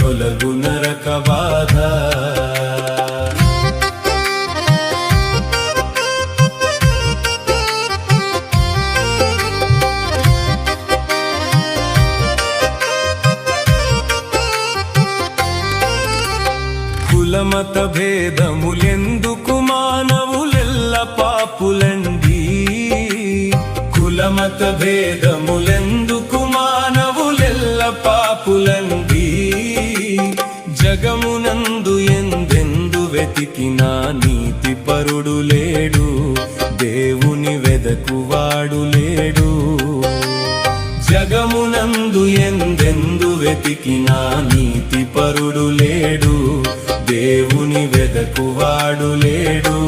తొలగు నరక బాధ. కులమత భేదములెందుకు మానవులెల్ల పాపులండి. కులమత భేదములెందుకు మానవులెల్ల పాపులండి. జగమునందు ఎందెందు వెతికినా నీతి పరుడు లేడు, దేవుని వెదకువాడు లేడు. జగమునందు ఎందెందు వెతికినా నీతి పరుడు లేడు, దేవుని వెదకువాడు లేడు.